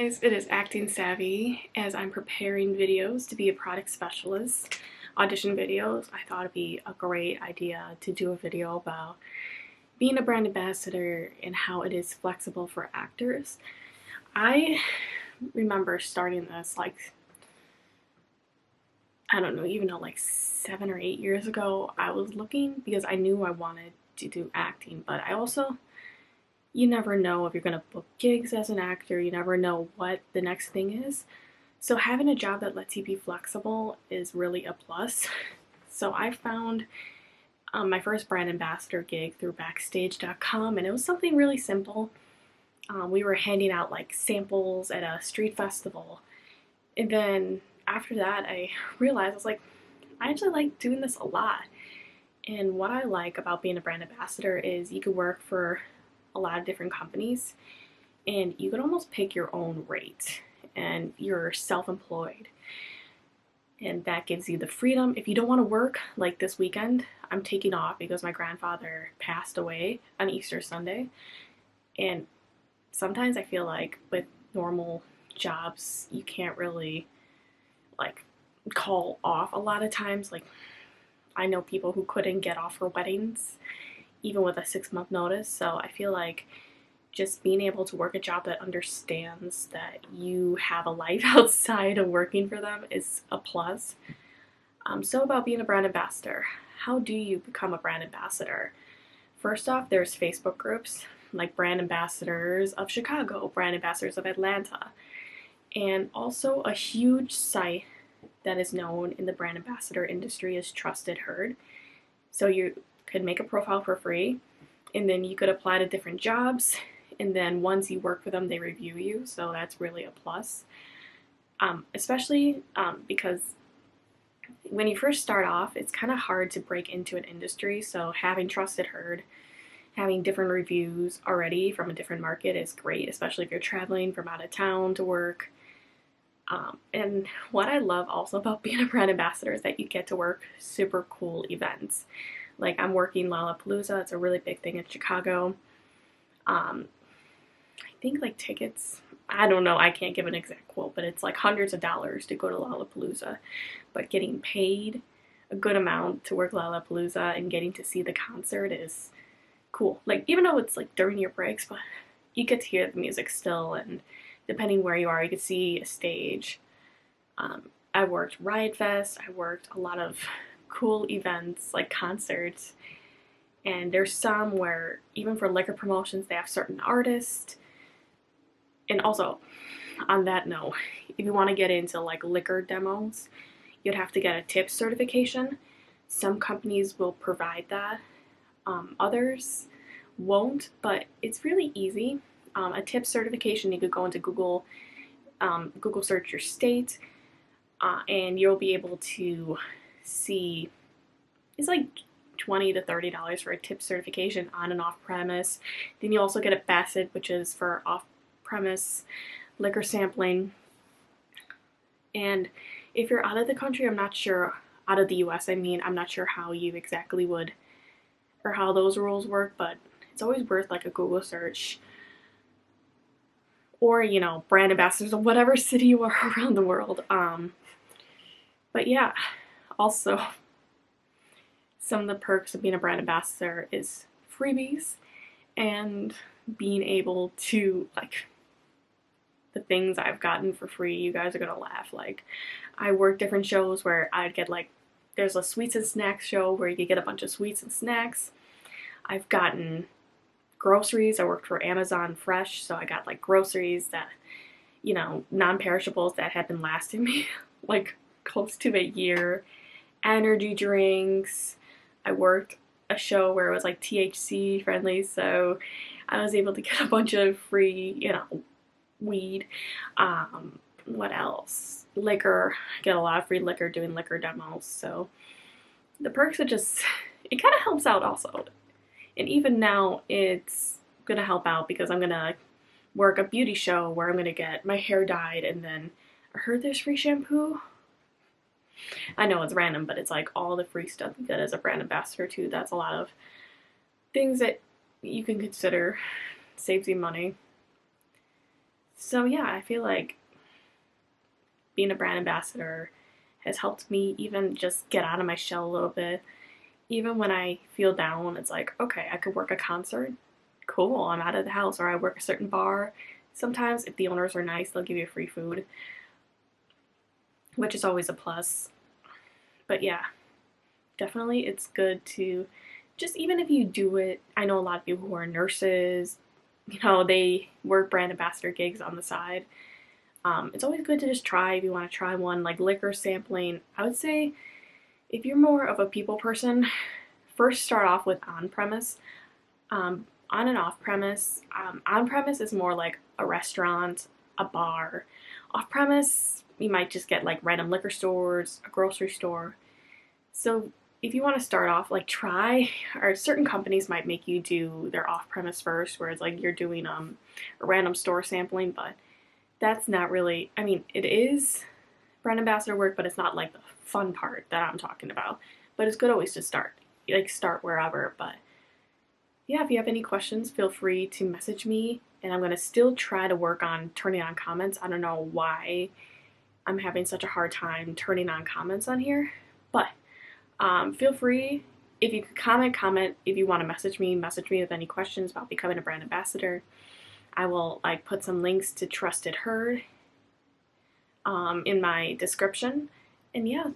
guys, it is Acting Savvy. As I'm preparing videos to be a product specialist, audition videos, I thought it'd be a great idea to do a video about being a brand ambassador and how it is flexible for actors. I remember starting this I don't know, even though like 7 or 8 years ago. I was looking because I knew I wanted to do acting, but you never know if you're going to book gigs as an actor. You never know what the next thing is. So having a job that lets you be flexible is really a plus. So I found my first brand ambassador gig through Backstage.com, and it was something really simple. We were handing out like samples at a street festival. And then after that, I realized I was like, I actually like doing this a lot. And what I like about being a brand ambassador is you can work for a lot of different companies and you can almost pick your own rate, and you're self-employed, and that gives you the freedom. If you don't want to work, like this weekend I'm taking off because my grandfather passed away on Easter Sunday, and sometimes I feel like with normal jobs you can't really like call off a lot of times. Like I know people who couldn't get off for weddings even with a 6 month notice. So I feel like just being able to work a job that understands that you have a life outside of working for them is a plus. So about being a brand ambassador, how do you become a brand ambassador? First off, there's Facebook groups like Brand Ambassadors of Chicago, Brand Ambassadors of Atlanta, and also a huge site that is known in the brand ambassador industry is Trusted Heard. So you could make a profile for free, and then you could apply to different jobs, and then once you work for them they review you, so that's really a plus. Especially because when you first start off it's kind of hard to break into an industry, so having Trusted Heard, having different reviews already from a different market is great, especially if you're traveling from out of town to work. And what I love also about being a brand ambassador is that you get to work super cool events. Like I'm working Lollapalooza, it's a really big thing in Chicago. I think like tickets, I don't know, I can't give an exact quote, but it's like hundreds of dollars to go to Lollapalooza. But getting paid a good amount to work Lollapalooza and getting to see the concert is cool. Like even though it's like during your breaks, but you get to hear the music still, and depending where you are, you can see a stage. I worked Riot Fest, I worked a lot of cool events like concerts, and there's some where even for liquor promotions they have certain artists. And also, on that note, if you want to get into like liquor demos, you'd have to get a tip certification. Some companies will provide that, others won't, but it's really easy. A tip certification, you could go into Google, Google search your state, and you'll be able to see it's like $20 to $30 for a tip certification on and off premise. Then you also get a BASIT, which is for off premise liquor sampling. And if you're out of the country, I'm not sure, out of the US, I mean, I'm not sure how you exactly would, or how those rules work, but it's always worth like a Google search. Or, you know, brand ambassadors of whatever city you are around the world. But yeah, also, some of the perks of being a brand ambassador is freebies and being able to, like, the things I've gotten for free, you guys are gonna laugh. Like, I work different shows where I'd get like, there's a sweets and snacks show where you get a bunch of sweets and snacks. I've gotten groceries. I worked for Amazon Fresh, so I got like groceries that, you know, non-perishables that had been lasting me like close to a year. Energy drinks. I worked a show where it was like THC friendly, so I was able to get a bunch of free, you know, weed. What else? Liquor. Get a lot of free liquor doing liquor demos. So the perks are just, it kind of helps out also. And even now it's gonna help out because I'm gonna work a beauty show where I'm gonna get my hair dyed, and then I heard there's free shampoo. I know it's random, but it's like all the free stuff you get as a brand ambassador too. That's a lot of things that you can consider. Saves you money. So yeah, I feel like being a brand ambassador has helped me even just get out of my shell a little bit. Even when I feel down, it's like, okay, I could work a concert. Cool, I'm out of the house. Or I work a certain bar. Sometimes, if the owners are nice, they'll give you free food, which is always a plus. But yeah, definitely it's good to just, even if you do it, I know a lot of people who are nurses, they work brand ambassador gigs on the side. It's always good to just try if you want to try one, like liquor sampling. I would say if you're more of a people person, first start off with on premise. On and off premise. On premise is more like a restaurant, a bar. Off premise, you might just get like random liquor stores, a grocery store. So if you want to start off, like try, or certain companies might make you do their off premise first, where it's like you're doing a random store sampling, but that's not really, I mean, it is brand ambassador work, but it's not like the fun part that I'm talking about. But it's good always to start, like start wherever. But yeah, if you have any questions, feel free to message me. And I'm going to still try to work on turning on comments. I don't know why I'm having such a hard time turning on comments on here. But feel free, if you could comment. If you want to message me with any questions about becoming a brand ambassador. I will like put some links to Trusted Herd in my description. And yeah, thank